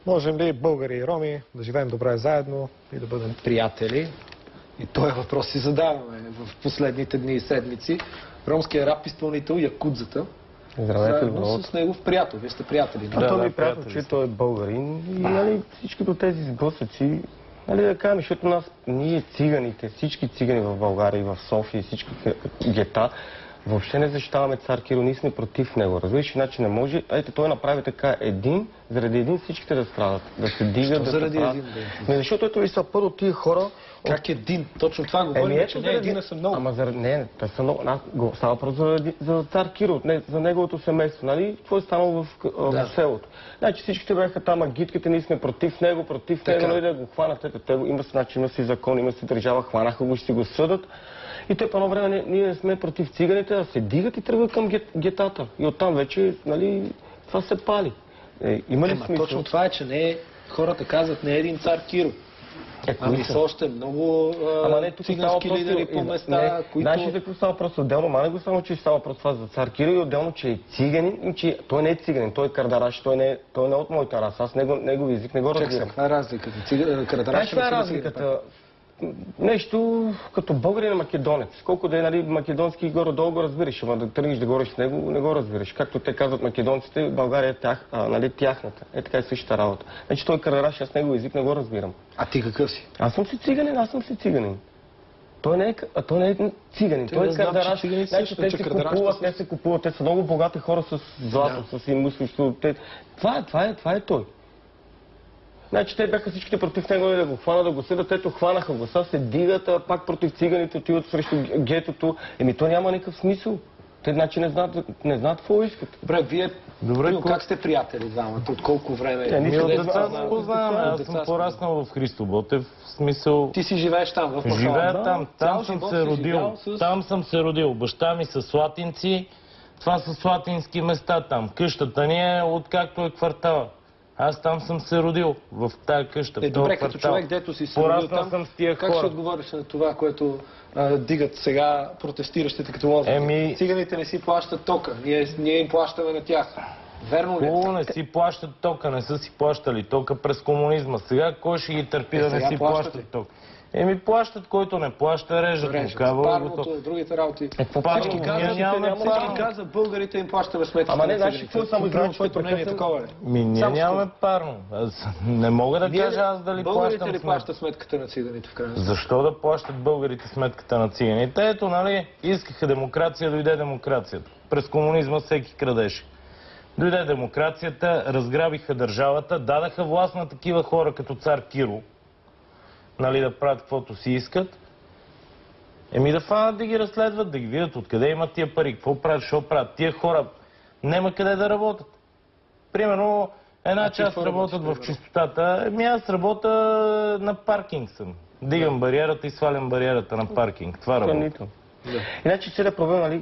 Можем ли българи и роми да живеем добре заедно и да бъдем приятели? И този въпрос си задаваме в последните дни и седмици. Ромския рап изпълнител Якудзата. Заедно с негов приятел. Вие сте приятели. Да, той ми приятел, че той е българин. И нали, всичкито тези сблъсъци, нали, да кажем, защото ние циганите, всички цигани в България и в София, всички гета, въобще не защитаваме цар Киро, ние сме против него. Разбираш, иначе не може. Ето, той направи така заради един всичките да страдат, да се дигат, да се правят. Защото ето ли са първо тия хора... Как един? Точно това говорим, че не един, а са много. Ама не, те са много. Става въпрос за цар Киро, за неговото семейство, нали? Това е станало в селото. Значи всичките бяха там агитките, ние сме против него, нали, да го хванат. Има си закон, има си държава, хванаха го, ще си го съдат. И те по едно време ние сме против циганите, да се дигат и тръгват към гетата. И оттам вече, нали, това се пали. Има ли смисъл? Точно това е, че не хората казват не е един цар Киро. Ами са още много цигански лидери по места, които... Знаеш ли какво става просто отделно? Не го само, че става просто това за цар Киро и отделно, че е циганин, че той не е циганин, той е кардараш, той не е от моята раса. Аз негови език не го разбирам. Каква е разликата? Каква е разликата? Нещо като българин македонец. Колко да е, нали, македонски горе-долу го разбираш, ама да тръгнеш да говориш с него, не го разбираш. Както те казват македонците, България е нали, тяхната. Е така е същата работа. Значи той кардараш, аз него език не го разбирам. А ти какъв си? Аз съм си циганин. Той не е циганин, той е кардараш. Значи те се купуват, те са много богати хора с злато, с имущество. Това е той. Значи те бяха всичките против него да го хванат, да го съдат. Ето хванаха го. Сега се дигат, пак против циганите отиват срещу гетото. То няма никакъв смисъл. Те значи не знаят какво искат. Добре, вие как сте приятели двамата? От колко време? Ние от деца се познаваме. Аз съм пораснал в Христо Ботев. В смисъл... Ти си живееш там, в Махала? Живея там. Там съм се родил. Баща ми са слатинци. Това са слатински места там. Къщата ни е откакто е квартала. Аз там съм се родил, в тая къща, в този добре, като човек, дето си се родил там, съм с тия как ще отговориш на това, което дигат сега протестиращите като лозунги? Циганите не си плащат тока, ние им плащаме на тях. Верно ли? Хубаво, не си плащат тока, не са си плащали тока през комунизма. Сега кой ще ги търпи да не си плащат тока? Плащат, който не плаща, режат. Парното, другите работи. Всички казват, българите им плащаме сметките. Ама не, знаеш какво само изглежда, който не е такова ли? Ние нямаме парно. Не мога да кажа аз дали плащам сметката. Българите ли плащат сметката на циганите в крайна сметка? Защо да плащат българите сметката на циганите? Ето, нали, искаха демокрация, дойде демокрацията. През комунизма всеки крадеше. Дойде демокрацията, разграбиха държавата, дадаха власт на такива хора като цар Киро, нали, да правят каквото си искат. Да фанат да ги разследват, да ги видят откъде имат тия пари, какво правят, що правят. Тия хора няма къде да работят. Примерно, една част работят в чистотата. Аз работя на паркинг съм. Дигам бариерата и свалям бариерата на паркинг. Това работа. Иначе целият проблем, нали,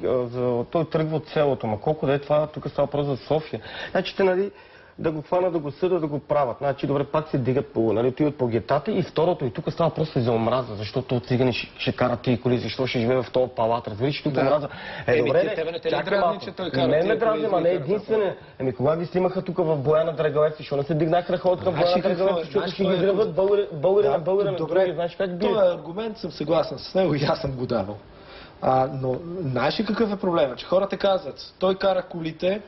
той тръгва от селото, ма колко да е това, тук става въпрос за София. Значи те, нали, да го хванат, да го съдат, да го правят. Значи, добре, пак се дигат отиват по гетата и второто, и тук става просто за омраза, защото цигани ще карат тия коли, защо ще живее в този палат, разбираш, тук омраза. Добре, тебе не те ли дразни, че той кара тия коли? Не, не е единствено. Кога ги снимаха тук в Бояна Драгалец, защо не се дигнаха да ходят към Бояна Драгалец, защото ще ги взриват българи на българи. Добре, този аргумент съм съгласен с него и аз съм го давал. Но знаеш ли какъв е проблемът? Че хората казват, той кара колите,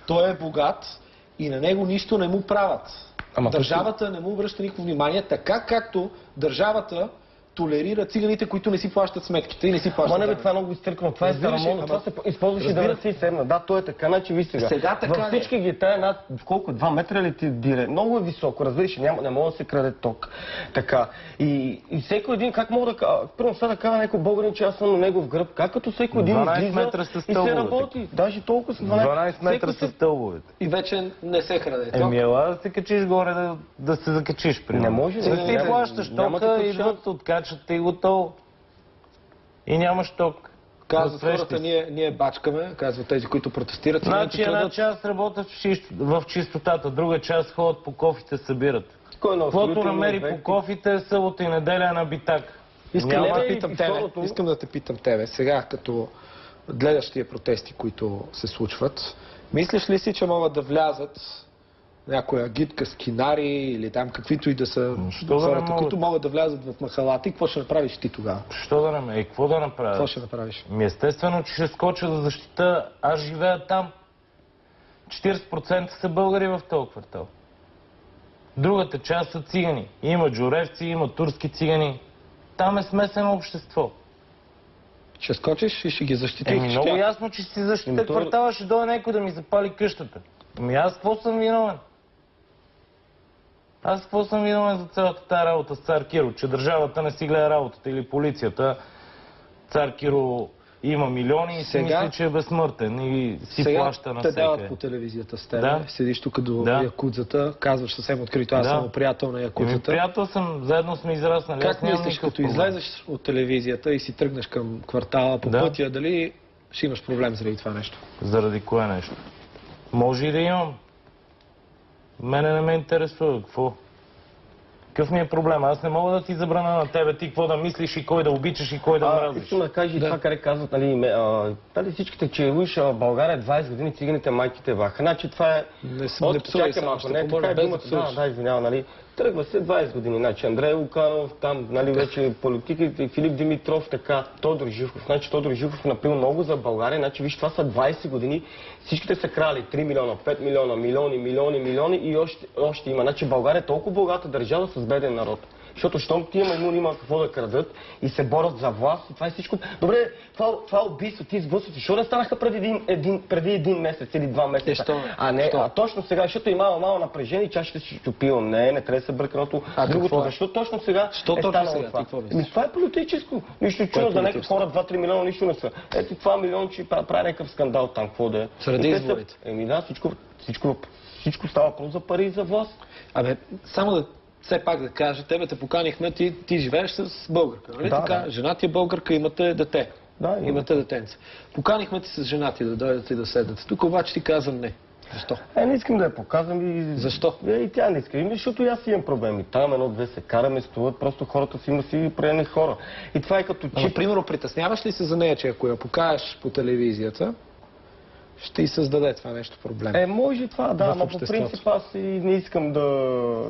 той е богат и на него нищо не му правят. Държавата не му обръща никакво внимание, така както държавата толерира циганите, които не си плащат сметките и не си плащат. Не, това е много изтъркано. Това е старомодно. Това се използваше 97. Да, то е така. Значи ви сега. Във всички гета е над колко? 2 метра ли ти дире? Много е високо. Разбираш, не мога да се краде ток. Така. И всеки един, как мога да... Първо сега да кажа някой българин, че аз съм на негов гръб. Как като всеки един излиза и се работи? Даже толкова с 12 метра са стълбовете. И вече не се краде ток. Ела да се качиш горе, да се закачиш. Не може. Не си плащаш тока, идват откачат и готово. И нямаш ток. Казват хората, ние бачкаме, казват тези, които протестират. Значи една част работят в чистотата, друга част ходят по кофите, събират. Каквото намери по кофите, събота и неделя на битак. Искам да те питам тебе, сега като гледаш тия протести, които се случват, мислиш ли си, че могат да влязат някоя агитка, скинари или там каквито и да са хората, които могат да влязат в махалата, и какво ще направиш ти тогава? Що да не? Какво да направя? Какво ще направиш? Естествено, че ще скоча за защита. Аз живея там. 40% са българи в този квартал. Другата част са цигани. Има джуревци, има турски цигани. Там е смесено общество. Ще скочиш и ще ги защитиш. Много ясно, че си защита квартала, ще дойде някой да ми запали къщата. Аз какво съм виновен? Аз какво съм виновен за цялата тази работа с цар Киро? Че държавата не си гледа работата или полицията. Цар Киро има милиони и си мисли, че е безсмъртен и си плаща на всеки. Сега те дават по телевизията с теб, седиш тук до якудзата, казваш съвсем открито, аз съм приятел на якудзата. Приятел съм, заедно сме израснали. Как мислиш, като излезеш от телевизията и си тръгнеш към квартала по пътя, дали ще имаш проблем заради това нещо? Заради кое нещо? Може и да имам. Мене не ме интересува. Какво? Какъв ми е проблем? Аз не мога да ти забрана на тебе ти какво да мислиш и кой да обичаш и кой да мразиш. Искам да кажа това, къде казват, нали, всичките, че виж, в България 20 години циганите майките баха. Значи това е... Не псувай само, ще помогна без да псуваш. Да, извинявам, нали. Тръгва се 20 години, значи Андрей Луканов, там, нали, вече политиките, Филип Димитров, така, Тодор Живков. Значи Тодор Живков направил много за България, значи виж, това са 20 години, всичките са крали 3 милиона, 5 милиона, милиони и още има. Значи България е толкова богата държава с беден народ. Защото щом тия маймуни има какво да крадат и се борят за власт и това е всичко. Добре, това убийство, ти сблъсват, защо не станаха преди един месец или 2 месеца? Точно сега, защото има малко напрежение и чашите си чупивам. Не трябва да се бърканото другото. Защо точно сега е станало това? Това е политическо. Нищо чудно за някакви хора, 2-3 милиона нищо не са. Ето това милион, че прави някакъв скандал там, какво да е. Среди изборите. Да, всичко става просто за пари и за власт. Само да все пак да кажа, тебе те поканихме, ти живееш с българка, нали така? Жена ти е българка, имате дете. Да, имате детенце. Поканихме ти с жена ти да дойдете и да седнете. Тук обаче ти казвам не. Защо? Не искам да я показвам и... Защо? И тя не иска. Защото и аз имам проблеми. Там едно-две се караме, стоят, просто хората си има си приемни хора. И това е като чип. Примерно, притесняваш ли се за нея, че ако я покажеш по телевизията, ще й създаде това нещо проблем? Може това, да, но по принцип аз и не искам да,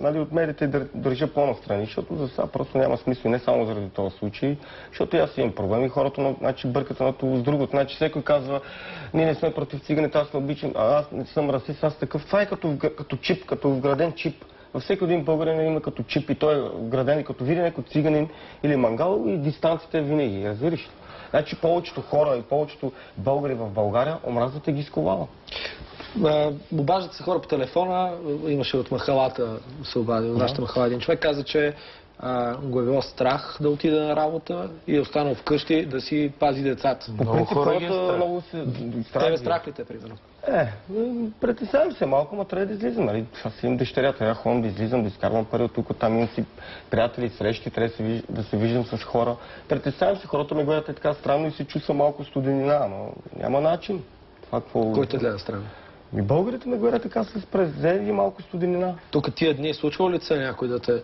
нали, от медиите да държа по-настрани, защото за сега просто няма смисъл, не само заради този случай, защото аз имам проблеми, хората, значи, бъркат едното с другото, значи всеки казва, ние не сме против циганите, аз не обичам, аз не съм расист, аз такъв. Това е като чип, като вграден чип. Във всеки един българин има като чип и той е вграден и като види някой циганин или мангал и дистанцията е винаги, разбираш ли? Значи повечето хора и повечето българи в България омразата ги сковава. Обаждат се хора по телефона, имаше от махалата, се обади, от нашата махала един човек, каза, че го е било страх да отиде на работа и е останал вкъщи да си пази децата. По принцип хората много се... Тебе страх ли те, примерно? Притеснявам се малко, но трябва да излизам. Нали? Аз имам дъщеря, трябва да ходим да излизам, да изкарвам пари от тук, там имам си приятели, срещи, трябва да се виждам с хора. Притеснявам се, хората ме гледат така странно и се чувства малко студенина, но няма начин. Кой те гледа странно? Българите ме гледат така с презрение и малко студенина. Тук тия дни случва ли се някой да те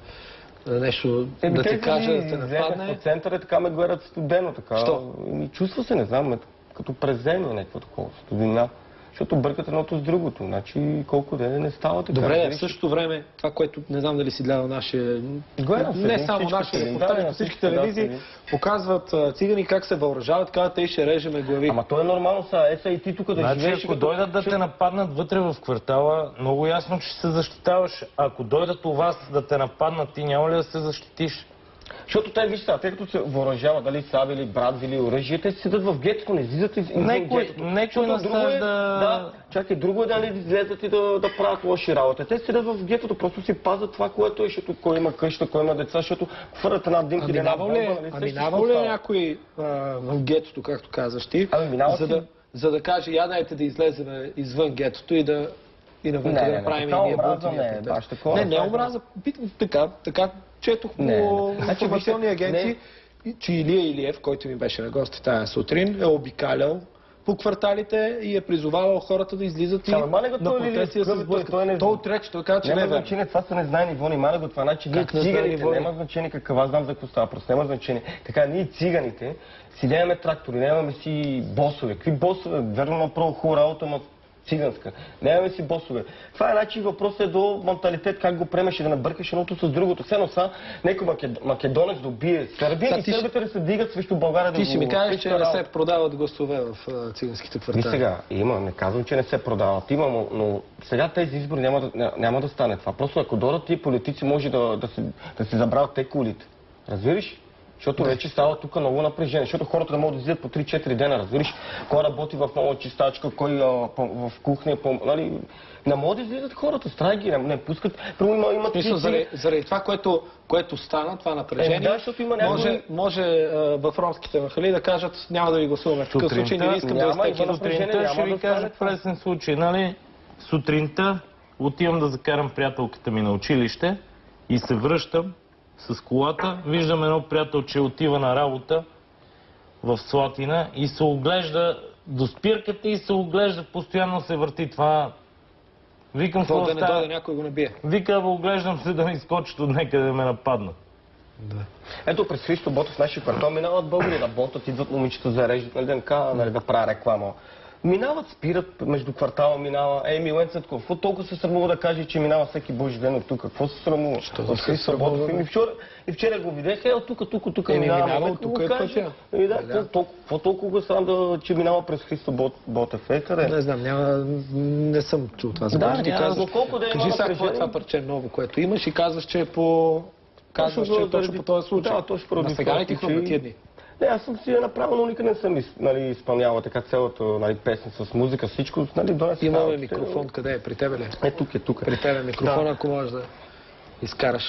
нещо да ти каже, да те нападне? В центъра така ме гледат студено, така. Що? Чувства се, не знам, като презрение някакво такова, студенина. Защото бъркат едното с другото. Значи колко ден не става така. Добре, в същото време, това, което не знам дали си гледал нашия... Не само нашия репортаж, на всички телевизии показват цигани как се въоръжават, казват, те ще режеме глави. Ама то е нормално сега, и ти тук да живееш... Ако дойдат да те нападнат вътре в квартала, много ясно, че се защитаваш. Ако дойдат у вас да те нападнат, ти няма ли да се защитиш? Защото те, виж сега, те като се въоръжават, дали саби или брат, или оръжие, те седат в гетото, не излизат извън гетото. Некой насажда... Чакай, друго е да не излезат и да правят лоши работи. Те седат в гетото, просто си пазят това, което е, защото кой има къща, кой има деца, защото хвърлят една димка или една бомба. Минава ли някой в гетото, както казваш ти, за да каже, я дайте да излезем извън гетото и да навънка да направим и ние бунти? Не, омраза. Така четох по информационни агенции, че Илия Илиев, който ми беше на гости тая сутрин, е обикалял по кварталите и е призовавал хората да излизат и на протести да се сблъскат. Той отрече, той каза, че не е значение, това са незнайни войни, мана го това, значи ние циганите, няма значение какъв, аз знам за какво става, просто няма значение. Така, ние циганите си нямаме трактори, нямаме си босове. Какви босове? Верно направо хубава работа, но циганска. Нямаме си босове. Това е начин, въпросът е до менталитет, как го приемеш и да набъркаш едното с другото. Все едно са, някой македонец да убие Сърбия и сърбите да се дигат срещу България да го... Ти си ми кажеш, че не се продават гласове в циганските квартали. И сега, има, не казвам, че не се продават. Има, но сега тези избори няма да стане това. Просто ако дойдат тия политици, може да се забравят те кулите. Разбираш? Защото вече става тук много напрежение, защото хората не могат да излизат по 3-4 дена, разбираш? Кой работи в нова чистачка, кой в кухня, нали? Не могат да излизат хората, страх ги, не пускат. Заради това, което стана, това напрежение, може в ромските махали да кажат, няма да ви гласуваме. В такъв случай не искам да изтекли сутринта. Ще ви кажа пресен случай, нали? Сутринта отивам да закарам приятелката ми на училище и се връщам с колата, виждам едно приятелче отива на работа в Слатина и се оглежда до спирката и се оглежда, постоянно се върти това. Викам, какво да не дойде някой го набие. Викам, оглеждам се да ми скочат от някъде да ме нападнат. Да. Ето през Христо Ботев, нашия квартал, минават българи, работят, идват момичета, зареждат на ДНК, да правя реклама. Минават, спират, между квартала минава. Милен Цветков, какво толкова се срамува да каже, че минава всеки божи ден от тук? Какво се срамува? От Христо Ботев. И вчера го видех, тук минава. От тук е пътя. Какво толкова го срам, че минава през Христо Ботев? Къде? Не знам, не съм чул това. Кажи сега какво е това парче ново, което имаш и казваш, че е по... Казваш, че е точно по този случай. Да, точно поради това. Сега ли ти хрумна тия дни? Не, аз съм си я направил, но никъде не съм изпълнявал така цялата песен с музика, всичко. Имаме микрофон, къде е? При тебе ли? Е, тук. При тебе микрофон, ако можеш да изкараш.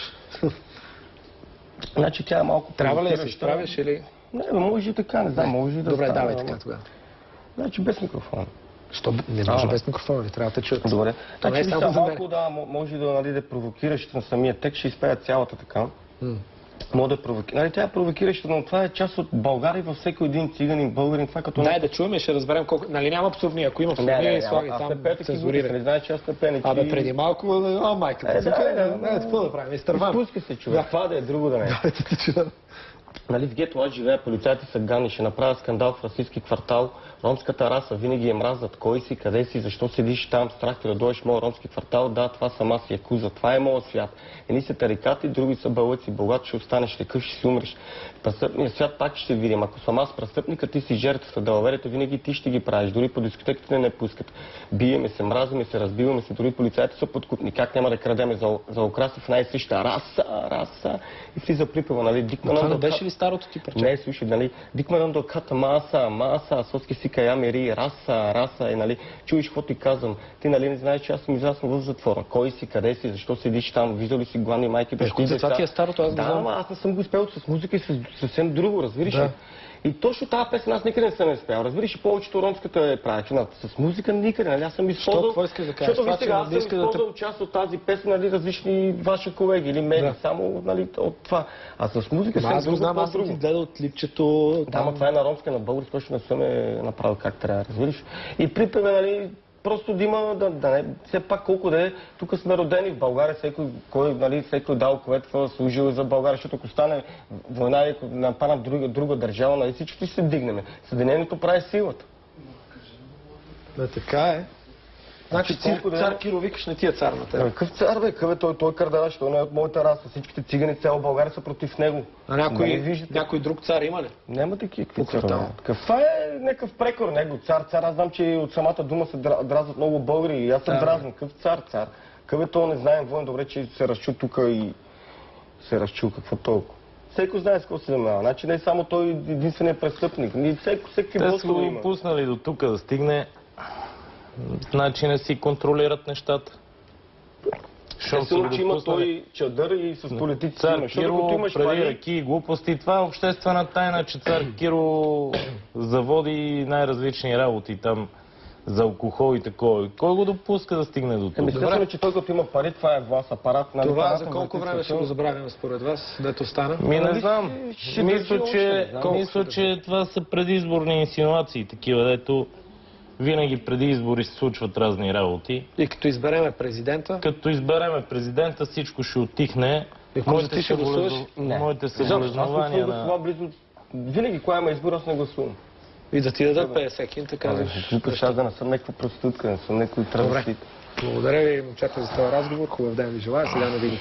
Значи тя е малко... Трябва ли да се изправиш или... Не, може и така, не знам, може и да... Добре, давай така тогава. Значи без микрофон. Що? Не може без микрофон, ли? Трябва да те чуят. Добре. Това е само за мен. Може да провокираш на самия текст, ще изпея цялата така. Може да провокира. Тя е провокираща, но това е част от България във всеки един циганин, българин. Това като... Дай да чуем и ще разберем колко... Нали няма псовния? Ако има псовния, слагай там цензурирай. Не знаеш, че аз не пея. Абе, преди малко... О, майката. Какво да правим? Изтървам. Спуска се, човек. Това да е друго да не е. Нали в гето аз живея, полицайите са гани, ще направят скандал в расистски квартал. Ромската раса винаги е мразят. Кой си, къде си, защо седиш там, страх те да дойдеш в моят ромски квартал? Да, това съм аз, якуза, това е моят свят. Едни са тарикати, други са бълъци. Богат ще останеш, такъв ще си умреш. Престъпният свят пак ще видим. Ако съм аз престъпника, ти си жертвата. Далаверите винаги ти ще ги правиш. Дори по дискотеките не пускат. Биеме се, мразиме се, разбиваме се. Дори полицайите са подкупни. Как няма да крадеме за украса в най-съща раса. И влиза припева, нали? Това не беше ли старото ти парче? Не, слушай, нали? Дикманам до ката маса, соски си кая мери, раса, нали? Чуеш какво ти казвам. Ти нали не знаеш, че аз съм израснал в затвора. Кой си, къде си, защо седиш там, виждал ли си главни майки, бащи, това ти е старото, аз да, аз не съм го изпел с музика и с съвсем друго, разбираш ли? И точно тази песен аз никъде не съм изпял. Разбираш ли, повечето ромската е правечена. С музика никъде, нали? Аз съм използвал... Какво искаш да кажеш? Защото виж сега, аз съм използвал част от тази песен, нали, различни ваши колеги или медии, само, нали, от това. А с музика съм друго, знам, аз съм си гледал клипчето... Да, но това е на ромска, на български, точно не съм направил как трябва, разбираш. И припеве, нали, просто да има, все пак колко да е, тук сме родени в България, всеки дал клетва, служил за България, защото ако стане война и ако нападнат друга държава, нали всички ще се дигнем. Съединението прави силата. Да, така е. Значи цар Киро викаш на тия цар на теб. Какъв цар бе? Той кърдараш, той не е от моята раса. Всичките цигани в цяла България са против него. А някой друг цар има ли? Няма такива царове. Това е някакъв прекор, него цар. Аз знам, че от самата дума се дразнат много българи и аз съм дразнен. Какъв цар? Какъв е то, не знаем, воен, добре, че се разчу тук и се разчу какво толкова. Всеки знае с какво се занимава. Значи не е само той единственият престъпник. Всеки те са го пуснали до тук да стигне. Значи не си контролират нещата. Естествено, че има той чадър и с политици. Цар Киро прави ръки и глупости. Това е обществена тайна, че цар Киро заводи най-различни работи там за алкохол и такова. Кой го допуска да стигне до тук? Естествено, че той като има пари, това е власт, апарат. Това за колко време ще го забравим според вас, дето стана? Не знам. Мисля, че това са предизборни инсинуации, такива, дето винаги преди избори се случват разни работи. И като избереме президента? Като избереме президента, всичко ще отихне. Моите съболезнования на... Винаги, кога има избор, аз не гласувам. И да ти дадат 50 кин, така да... Глупост, аз да не съм някаква проститутка, не съм някой транзит. Благодаря ви, момчета, за този разговор. Хубав ден ви желая. Сега не видим.